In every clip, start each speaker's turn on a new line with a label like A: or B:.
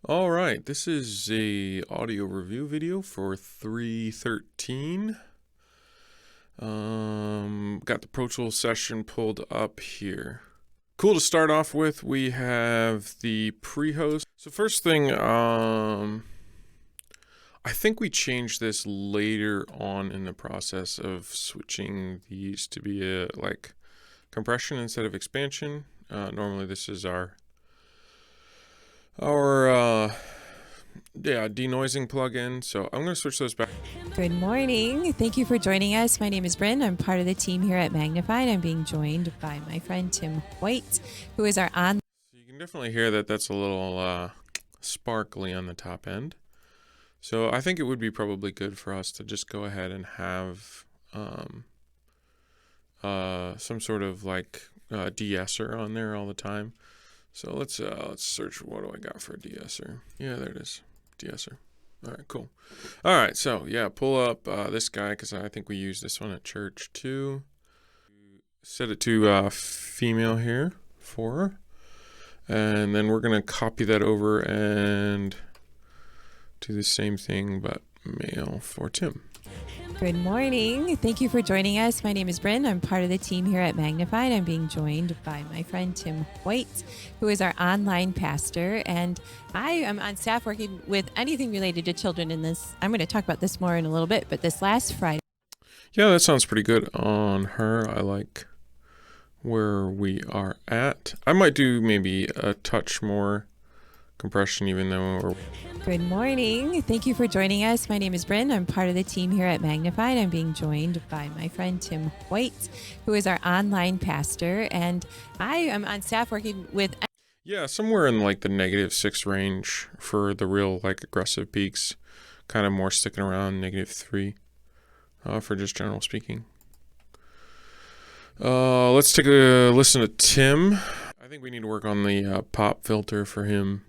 A: All right, this is a audio review video for 313. Got the Pro Tools session pulled up here. Cool to start off with, we have the pre-host. So first thing, I think we changed this later on in the process of switching these to be a compression instead of expansion. Normally this is our denoising plugin. So I'm going to switch those back.
B: Good morning. Thank you for joining us. My name is Bryn. I'm part of the team here at Magnified. I'm being joined by my friend Tim White, who is our on.
A: So you can definitely hear that that's a little sparkly on the top end. So I think it would be probably good for us to just go ahead and have some sort of de-esser on there all the time. So let's search. What do I got for a de-esser? Yeah, there it is, de-esser. All right, cool. All right, so yeah, pull up this guy because I think we use this one at church too. Set it to female here for her, and then we're gonna copy that over and do the same thing but male for Tim.
B: Good morning. Thank you for joining us. My name is Bryn. I'm part of the team here at Magnified. I'm being joined by my friend Tim White, who is our online pastor, and I am on staff working with anything related to children in this. I'm going to talk about this more in a little bit, but this last Friday.
A: Yeah, that sounds pretty good on her. I like where we are at. I might do maybe a touch more compression even though we're...
B: Good morning. Thank you for joining us. My name is Bryn. I'm part of the team here at Magnified. I'm being joined by my friend Tim White, who is our online pastor, and I am on staff working with...
A: Yeah, somewhere in the -6 range for the real aggressive peaks, kind of more sticking around -3 for just general speaking. Let's take a listen to Tim. I think we need to work on the pop filter for him,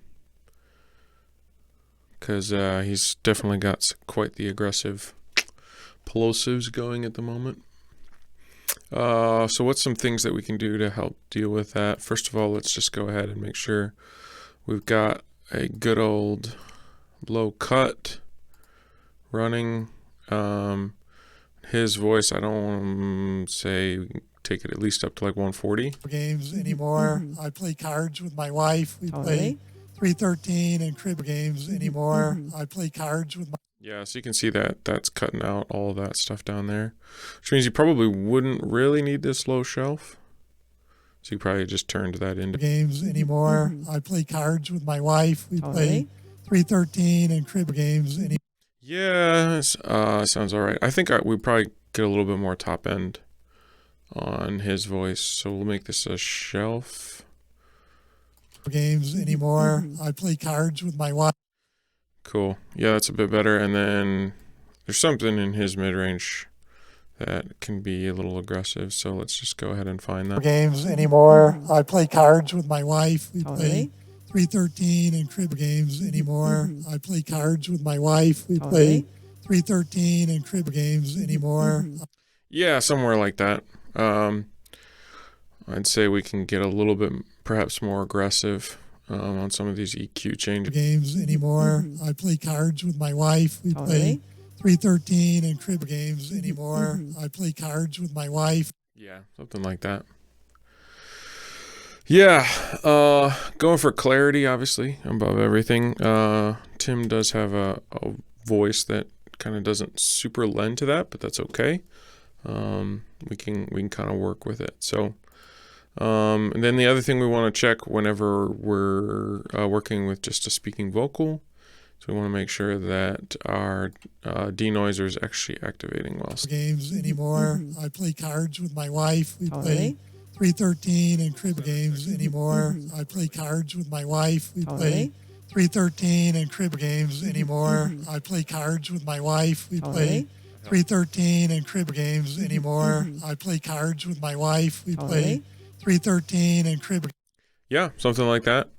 A: because he's definitely got quite the aggressive plosives going at the moment. So what's some things that we can do to help deal with that? First of all, let's just go ahead and make sure we've got a good old low cut running. His voice, I don't want to say we can take it at least up to 140.
C: Games anymore. I play cards with my wife. We play 313 and crib games anymore. I play cards with my...
A: Yeah, so you can see that that's cutting out all of that stuff down there, which means you probably wouldn't really need this low shelf. So you probably just turned that into...
C: Games anymore. I play cards with my wife. We play 313 and crib games anymore.
A: Yeah, sounds all right. I think we probably get a little bit more top end on his voice, so we'll make this a shelf.
C: Games anymore. I play cards with my wife.
A: Cool. Yeah, that's a bit better. And then there's something in his mid-range that can be a little aggressive, so let's just go ahead and find that.
C: Games anymore. I play cards with my wife. We play 313 and crib games anymore. I play cards with my wife. We play 313 and crib games anymore.
A: Yeah, somewhere like that. I'd say we can get a little bit perhaps more aggressive on some of these EQ changes.
C: Games anymore. I play cards with my wife. We play 313 and crib games anymore. I play cards with my wife.
A: Yeah, something like that. Yeah, going for clarity, obviously, above everything. Tim does have a voice that kind of doesn't super lend to that, but that's okay. We can kind of work with it. So, and then the other thing we want to check whenever we're working with just a speaking vocal, so we want to make sure that our denoiser is actually activating well.
C: Games anymore. I play cards with my wife. We play 313 and crib games anymore. I play cards with my wife. We play 313 and crib games anymore. I play cards with my wife. We play 313 and crib games anymore. I play cards with my wife. We play 313 and crib...
A: Yeah, something like that.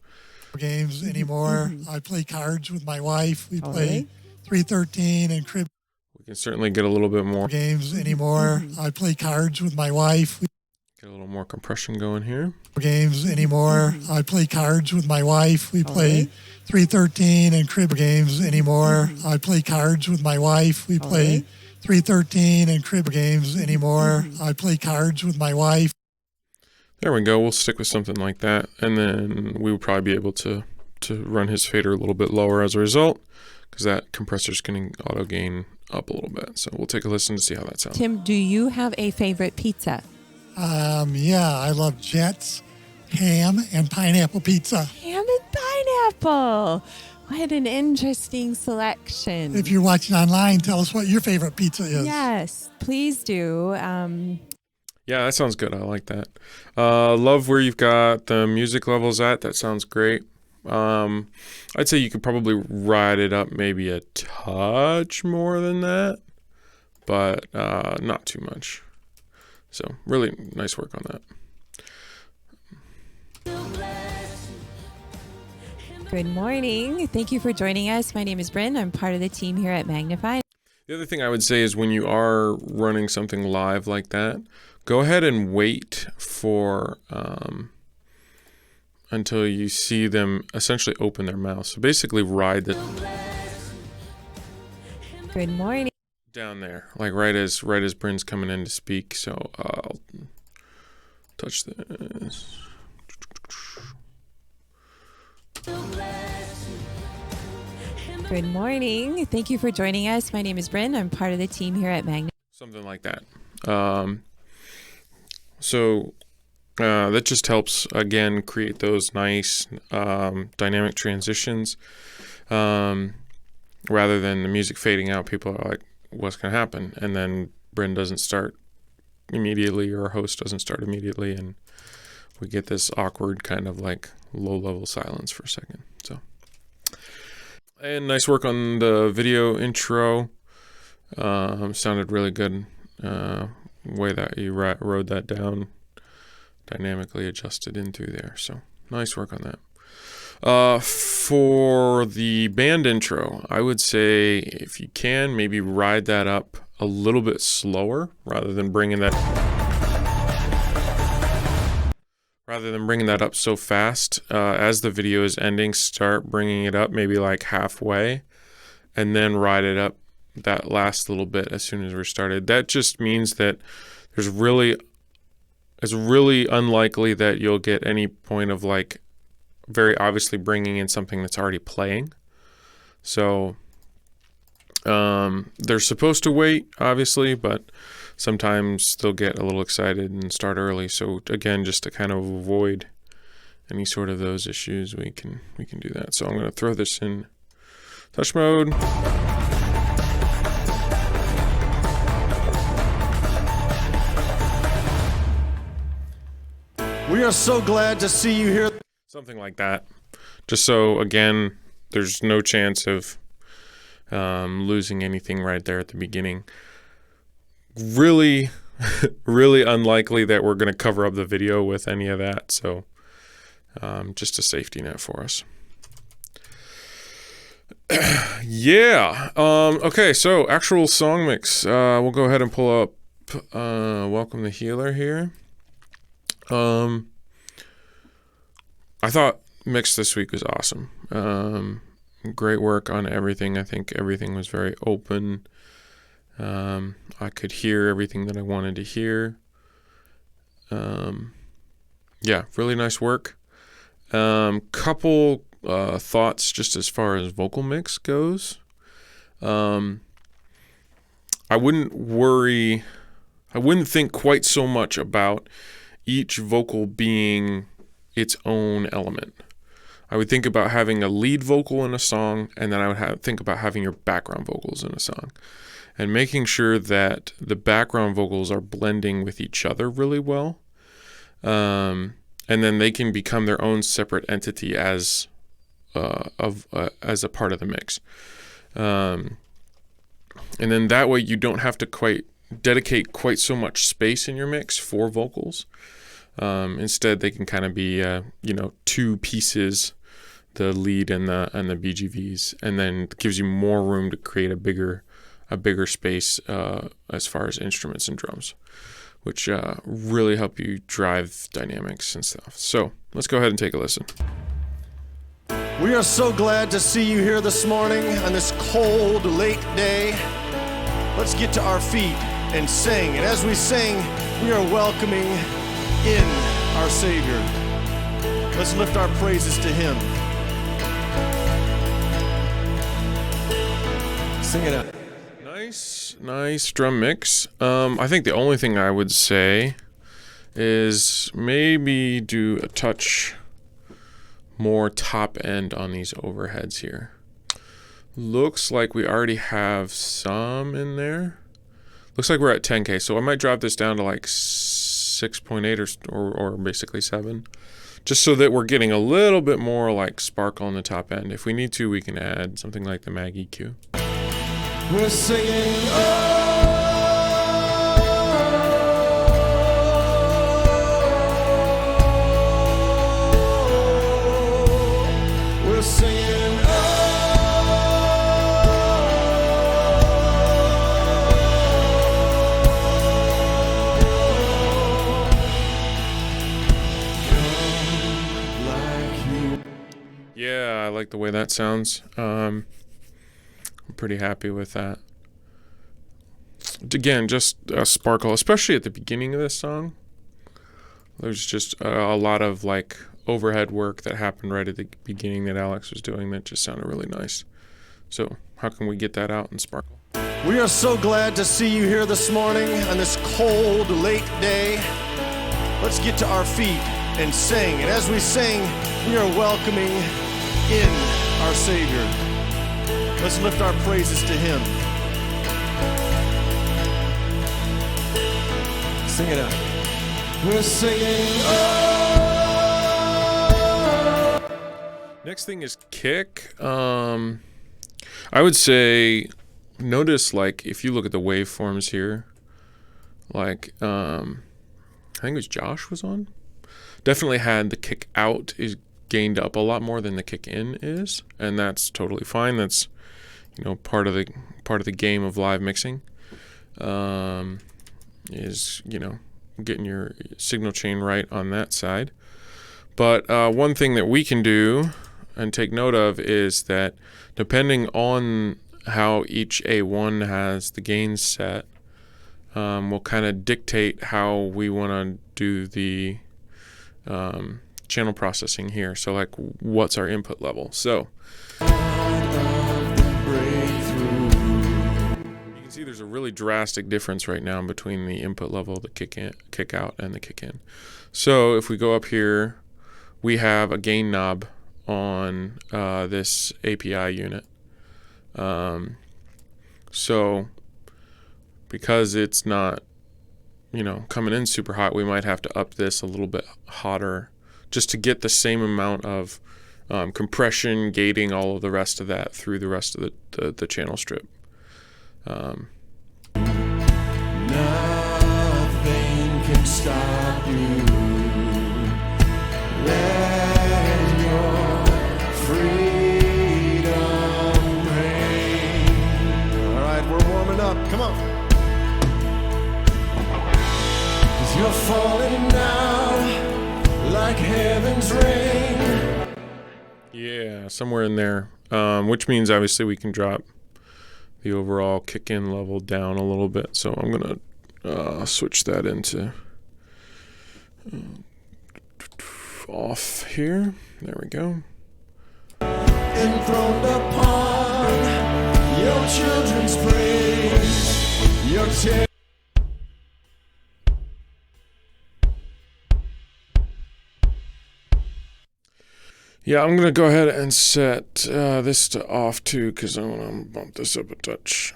C: Games anymore. I play cards with my wife. We play 313 and crib...
A: We can certainly get a little bit more...
C: Games anymore. I play cards with my wife.
A: Get a little more compression going here.
C: Games anymore. I play cards with my wife. We play 313 and crib games anymore. I play cards with my wife. We play 313 and crib games anymore. I play cards with my wife.
A: There we go. We'll stick with something like that, and then we will probably be able to run his fader a little bit lower as a result, because that compressor's going to auto gain up a little bit. So we'll take a listen to see how that sounds.
B: Tim, do you have a favorite pizza?
C: Yeah, I love Jets, ham, and pineapple pizza.
B: Ham and pineapple. What an interesting selection.
C: If you're watching online, tell us what your favorite pizza is.
B: Yes, please do.
A: Yeah, that sounds good. I like that. Love where you've got the music levels at. That sounds great. I'd say you could probably ride it up maybe a touch more than that, but not too much. So really nice work on that.
B: Good morning. Thank you for joining us. My name is Bryn. I'm part of the team here at Magnify.
A: The other thing I would say is when you are running something live like that, go ahead and wait for until you see them essentially open their mouth. So basically ride the
B: Good morning.
A: down there, like right as Bryn's coming in to speak. So I'll touch this.
B: Good morning. Thank you for joining us. My name is Bryn. I'm part of the team here at Magnify.
A: Something like that. So that just helps, again, create those nice dynamic transitions. Rather than the music fading out, people are like, what's going to happen? And then Bryn doesn't start immediately, or our host doesn't start immediately, and we get this awkward kind of like low-level silence for a second. So, and nice work on the video intro. Sounded really good. Way that you wrote that down, dynamically adjusted in through there. So nice work on that. For the band intro, I would say if you can, maybe ride that up a little bit slower rather than bringing that up so fast. As the video is ending, start bringing it up maybe like halfway, and then ride it up that last little bit as soon as we're started. That just means that it's really unlikely that you'll get any point of like very obviously bringing in something that's already playing. So they're supposed to wait, obviously, but sometimes they'll get a little excited and start early. So again, just to kind of avoid any sort of those issues, we can do that. So I'm going to throw this in touch mode.
D: We are so glad to see you here.
A: Something like that. Just so, again, there's no chance of losing anything right there at the beginning. Really, really unlikely that we're going to cover up the video with any of that. So just a safety net for us. Yeah. Okay, so actual song mix. We'll go ahead and pull up Welcome the Healer here. I thought mix this week was awesome. Great work on everything. I think everything was very open. I could hear everything that I wanted to hear. Yeah, really nice work. Couple thoughts just as far as vocal mix goes. I wouldn't think quite so much about each vocal being its own element. I would think about having a lead vocal in a song, and then I would think about having your background vocals in a song, and making sure that the background vocals are blending with each other really well, and then they can become their own separate entity as a part of the mix, and then that way you don't have to dedicate quite so much space in your mix for vocals. Instead, they can kind of be, two pieces, the lead and the BGVs, and then it gives you more room to create a bigger space as far as instruments and drums, which really help you drive dynamics and stuff. So let's go ahead and take a listen.
D: We are so glad to see you here this morning on this cold, late day. Let's get to our feet and sing. And as we sing, we are welcoming in our Savior. Let's lift our praises to Him. Sing it out.
A: Nice drum mix. I think the only thing I would say is maybe do a touch more top end on these overheads here. Looks like we already have some in there. Looks like we're at 10K, so I might drop this down to like 6.8 or basically 7, just so that we're getting a little bit more like sparkle on the top end. If we need to, we can add something like the Mag EQ.
D: We're singing, we're singing,
A: Yeah, I like the way that sounds. I'm pretty happy with that. Again, just a sparkle, especially at the beginning of this song. There's just a lot of like overhead work that happened right at the beginning that Alex was doing that just sounded really nice. So how can we get that out and sparkle?
D: we are so glad to see you here this morning on this cold, late day. Let's get to our feet and sing. And as we sing, we are welcoming in our Savior. Let's lift our praises to Him. Sing it out. We're singing,
A: Next thing is kick. I would say notice like if you look at the waveforms here, like I think it was Josh was on. Definitely had the kick out is gained up a lot more than the kick in is, and that's totally fine. That's part of the game of live mixing. Is getting your signal chain right on that side. But one thing that we can do and take note of is that depending on how each A1 has the gains set, will kind of dictate how we want to do the channel processing here. So like what's our input level? So see there's a really drastic difference right now between the input level, the kick in, kick out, and the kick in. So if we go up here, we have a gain knob on this API unit. So because it's not coming in super hot, we might have to up this a little bit hotter just to get the same amount of compression, gating, all of the rest of that through the rest of the channel strip.
D: nothing can stop you. Let your freedom reign. All right, we're warming up. Come on. 'Cause you're falling now like heaven's rain.
A: Yeah, somewhere in there, which means obviously we can drop the overall kick-in level down a little bit. So I'm going to switch that into off here. There we go.
D: Enthroned upon your children's praise, your
A: Yeah, I'm going to go ahead and set this to off too, because I want to bump this up a touch.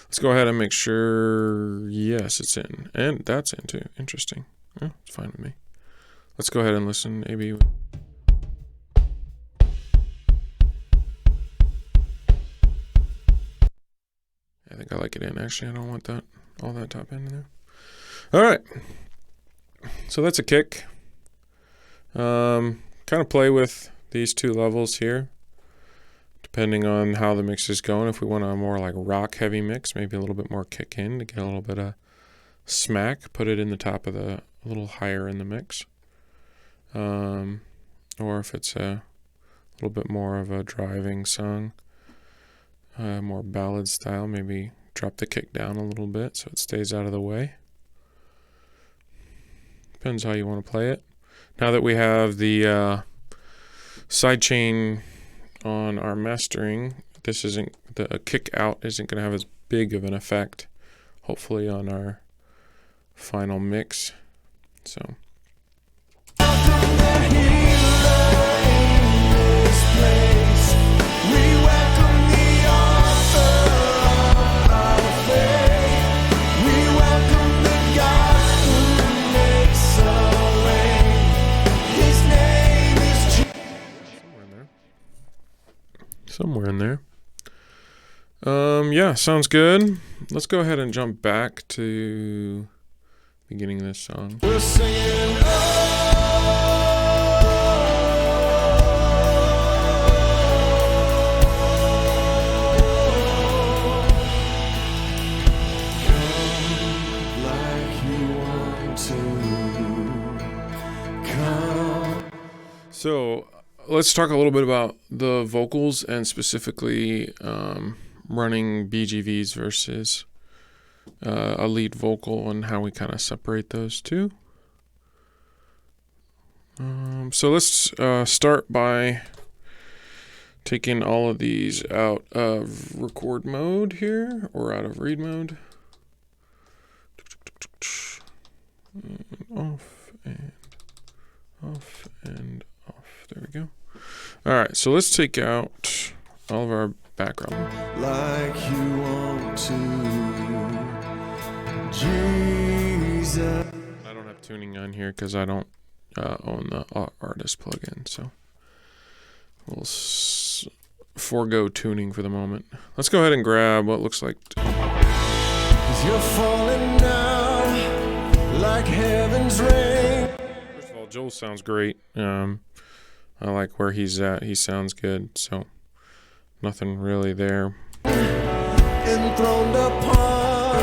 A: Let's go ahead and make sure, yes, it's in. And that's in too. Interesting. Yeah, it's fine with me. Let's go ahead and listen, maybe. I think I like it in. Actually, I don't want that all that top end in there. All right. So that's a kick. Kind of play with these two levels here, depending on how the mix is going. If we want a more like rock heavy mix, maybe a little bit more kick in to get a little bit of smack, put it in the top of a little higher in the mix. Or if it's a little bit more of a driving song, more ballad style, maybe drop the kick down a little bit so it stays out of the way. Depends how you want to play it. Now that we have the sidechain on our mastering, this isn't, the kick out isn't going to have as big of an effect, hopefully, on our final mix. So somewhere in there. Yeah, sounds good. Let's go ahead and jump back to the beginning of this song. We're singing, So let's talk a little bit about the vocals and specifically running BGVs versus a lead vocal and how we kind of separate those two. So let's start by taking all of these out of record mode here, or out of read mode. Off and off and off. There we go. All right, so let's take out all of our background. Like you want to, Jesus. I don't have tuning on here because I don't own the artist plugin, so we'll forego tuning for the moment. Let's go ahead and grab what looks like. You're falling down like heaven's rain. First of all, Joel sounds great. I like where he's at. He sounds good, so nothing really there. Enthroned upon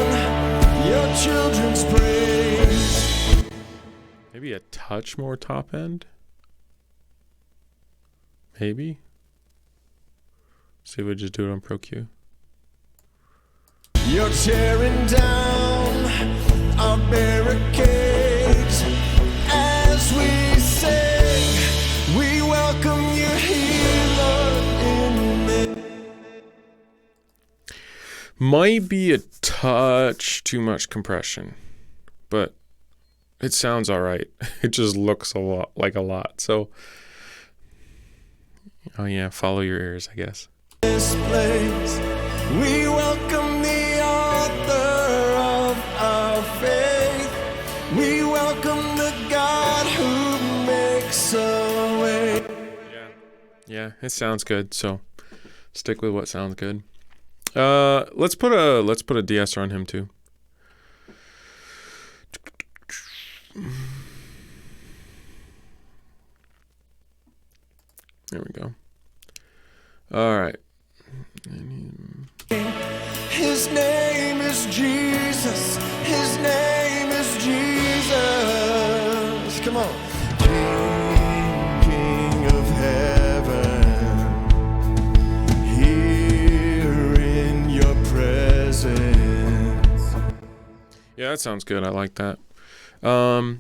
A: your children's praise. Maybe a touch more top end. Maybe. See if we just do it on Pro Q. You're tearing down our barricades as we sing. We welcome you, healer in me. Might be a touch too much compression, but it sounds all right. It just looks a lot. So, oh yeah, follow your ears, I guess. This place, we welcome the author of our faith. We welcome the God who makes a way. Yeah, it sounds good. So, stick with what sounds good. Let's put a de-esser on him too. There we go. All right. His name is Jesus. His name is Jesus. Come on. King of heaven, here in your presence. Yeah, that sounds good. I like that. So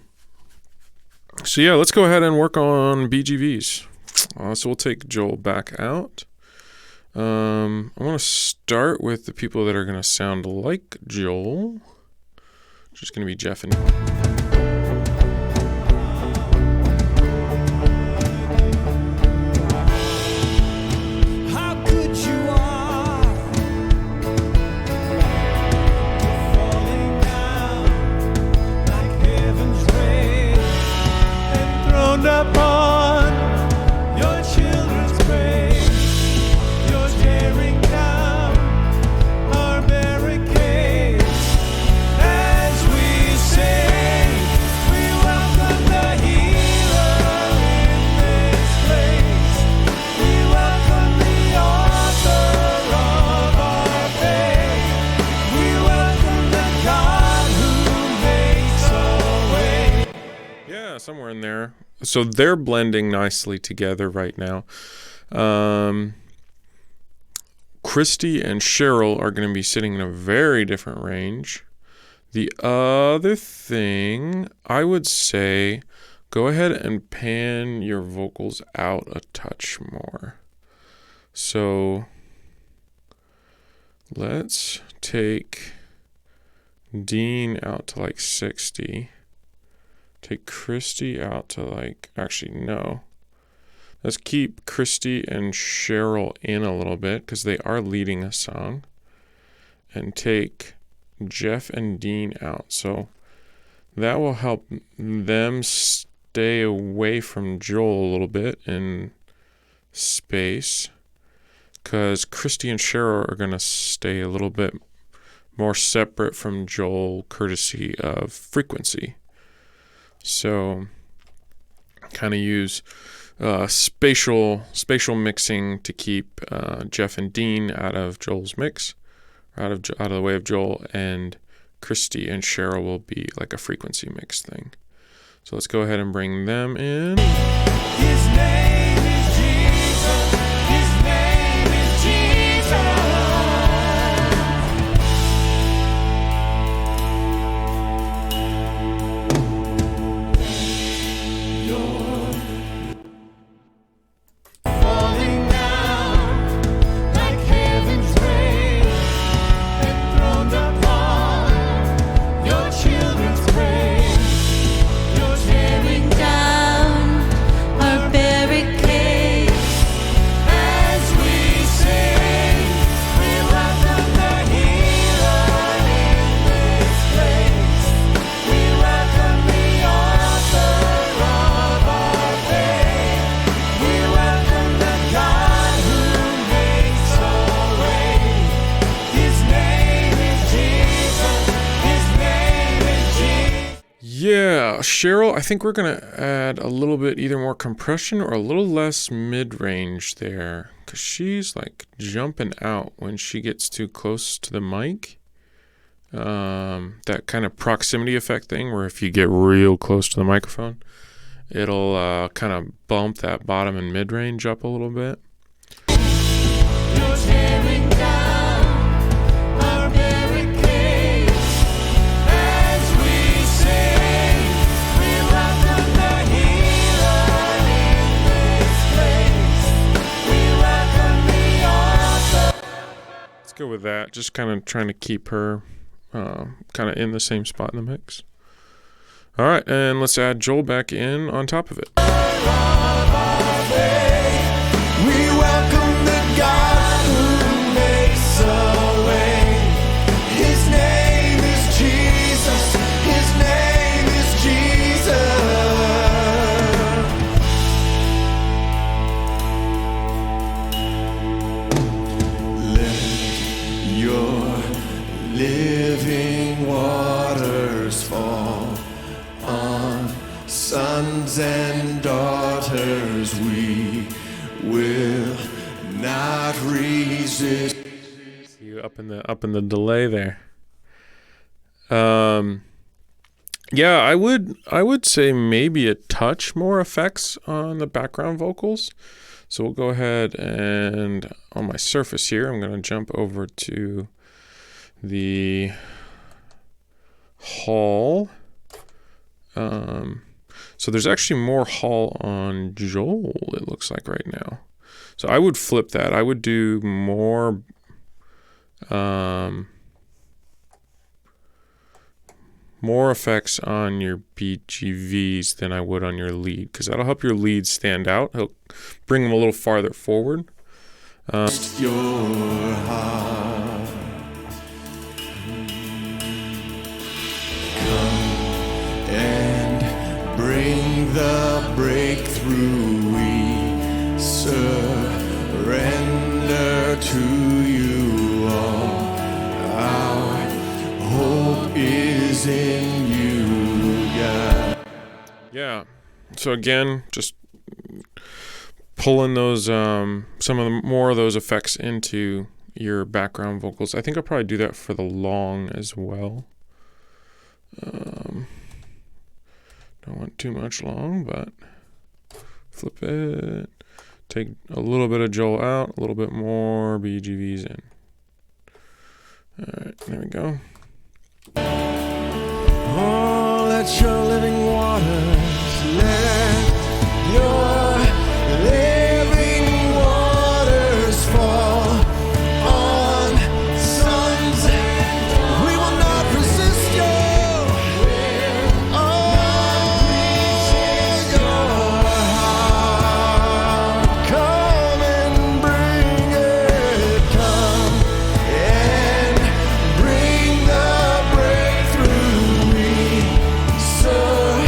A: yeah, let's go ahead and work on BGVs. So we'll take Joel back out. I want to start with the people that are going to sound like Joel. Which is going to be Jeff and...
E: upon your children's praise, you're tearing down our barricades as we sing.
A: there. So they're blending nicely together right now. Christy and Cheryl are going to be sitting in a very different range. The other thing, I would say, go ahead and pan your vocals out a touch more. So let's take Dean out to like 60. Take Christy out to like, actually, no. Let's keep Christy and Cheryl in a little bit because they are leading a song. And take Jeff and Dean out. So that will help them stay away from Joel a little bit in space. Because Christy and Cheryl are going to stay a little bit more separate from Joel courtesy of frequency. So kind of use spatial mixing to keep Jeff and Dean out of Joel's mix, out of the way of Joel, and Christy and Cheryl will be like a frequency mix thing. So let's go ahead and bring them in.
E: His name is Jesus. His name is Jesus. Falling down like heaven's rain, enthroned upon your children's praise. You're tearing down our barricades as we sing. We welcome the healer in this place. We welcome the author of our faith. We welcome the God who makes a way. His name is Jesus. His name is Jesus.
A: Yeah, Cheryl, I think we're going to add a little bit either more compression or a little less mid-range there. Because she's like jumping out when she gets too close to the mic. That kind of proximity effect thing where if you get real close to the microphone, it'll kind of bump that bottom and mid-range up a little bit.
E: You're tearing down our barricades as we sing. We welcome the healer in this place. We welcome the author.
A: Let's go with that. Just kind of trying to keep her kind of in the same spot in the mix. All right, and let's add Joel back in on top of it.
E: We welcome the God who makes a way. His name is Jesus. His name is Jesus. Let your living waters fall on sons and daughters. We will not resist.
A: See you up in the delay there. Yeah, I would say maybe a touch more effects on the background vocals. So we'll go ahead and on my surface here, I'm going to jump over to the hall. So there's actually more hall on Joel, it looks like right now. So I would flip that. I would do more more effects on your BGVs than I would on your lead, because that'll help your lead stand out. It'll bring them a little farther forward.
E: Your heart. Come and bring the breakthrough. We surrender to you all. Our hope is in you, God.
A: Yeah. So again, just pulling those some of the more of those effects into your background vocals. I think I'll probably do that for the long as well. Don't don't want too much long, but flip it. Take a little bit of Joel out, a little bit more BGVs in. All right, there we go.
E: Oh, let your living waters, let your living waters fall on sons. We will not resist you. Oh, your heart. Come and bring it. Come and bring the breakthrough. We surrender.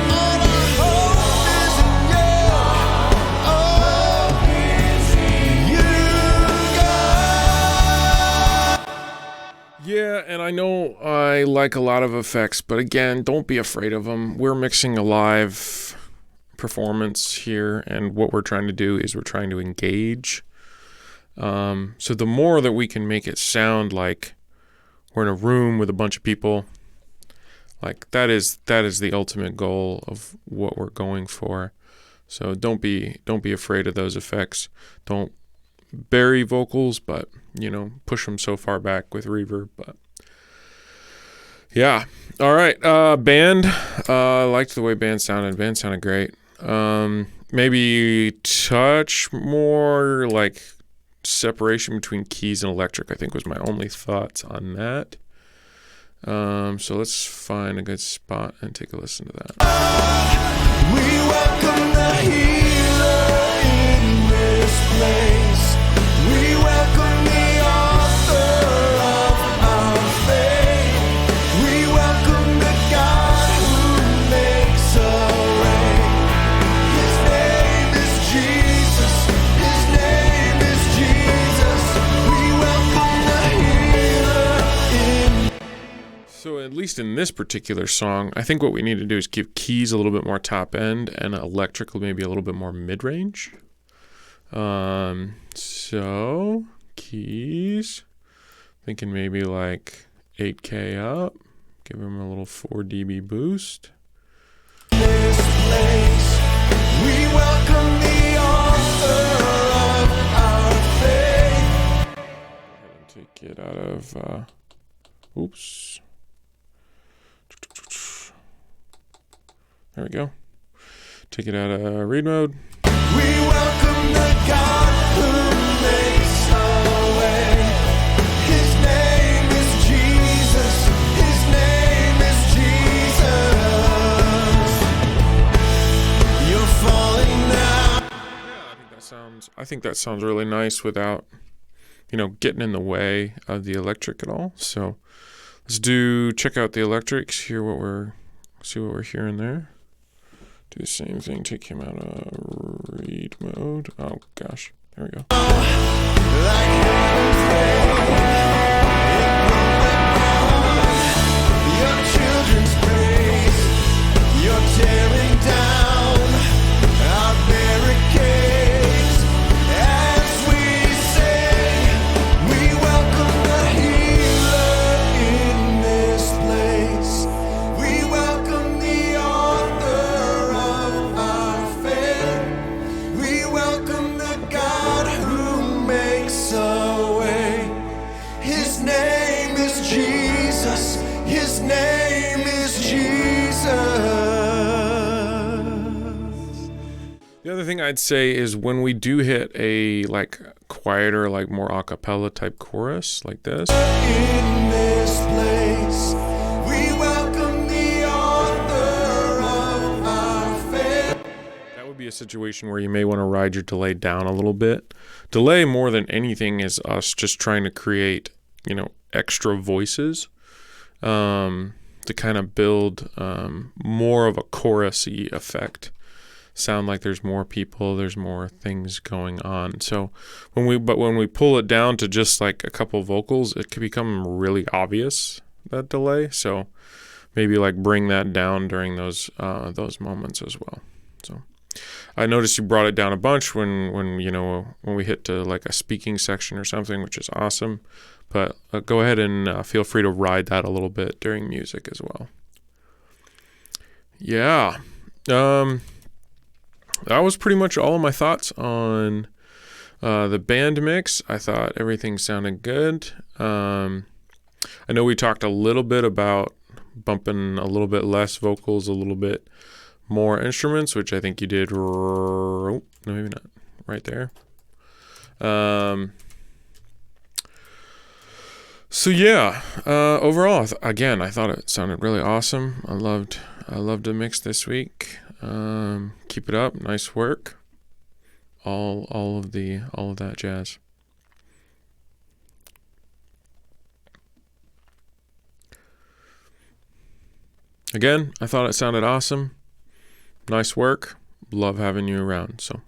E: All our hope is in you. Oh, you, God.
A: Yeah, and I know I like a lot of effects, but again, don't be afraid of them. We're mixing a live performance here, and what we're trying to do is we're trying to engage. So the more that we can make it sound like we're in a room with a bunch of people, like that is the ultimate goal of what we're going for. So don't be afraid of those effects. Don't bury vocals, but push them so far back with reverb. But yeah, all right. Band, I liked the way band sounded. Band sounded great. Maybe touch more like separation between keys and electric, I think was my only thoughts on that. So let's find a good spot and take a listen to that.
E: We welcome the healer in this place. We welcome the author of our faith. We welcome the God who makes a way. His name is Jesus. His name is Jesus. We welcome the healer in.
A: So at least in this particular song, I think what we need to do is give keys a little bit more top end and electrical maybe a little bit more mid-range. So keys, thinking maybe like 8K up, give them a little 4 dB boost.
E: This place, we welcome the author of our faith.
A: Go ahead and take it out of, oops. There we go. Take it out of read mode.
E: We welcome the God who makes a way. His name is Jesus. His name is Jesus. You're falling now.
A: I think that sounds really nice without, getting in the way of the electric at all. So let's check out the electrics, see what we're hearing there. Do the same thing, take him out of read mode. Oh gosh, there we go.
E: Your children's praise. You're tearing down our barricades. As we sing, we welcome the healer in this place. We welcome the author of our faith. We welcome the God who makes a way. His name is Jesus. His name is Jesus.
A: The other thing I'd say is when we do hit a quieter, more a cappella type chorus like this,
E: In this place, we welcome the author of our faith.
A: that would be a situation where you may want to ride your delay down a little bit. Delay more than anything is us just trying to create, extra voices to kind of build more of a chorus-y effect. Sound like there's more people, there's more things going on. So when we pull it down to just like a couple vocals, it can become really obvious, that delay. So maybe bring that down during those moments as well. So I noticed you brought it down a bunch when we hit to a speaking section or something, which is awesome. But go ahead and feel free to ride that a little bit during music as well. Yeah. That was pretty much all of my thoughts on the band mix. I thought everything sounded good. I know we talked a little bit about bumping a little bit less vocals, a little bit more instruments, which I think you did. No, maybe not. Right there. So yeah, overall, again, I thought it sounded really awesome. I loved the mix this week. Keep it up, nice work. All of that jazz. Again, I thought it sounded awesome. Nice work. Love having you around. So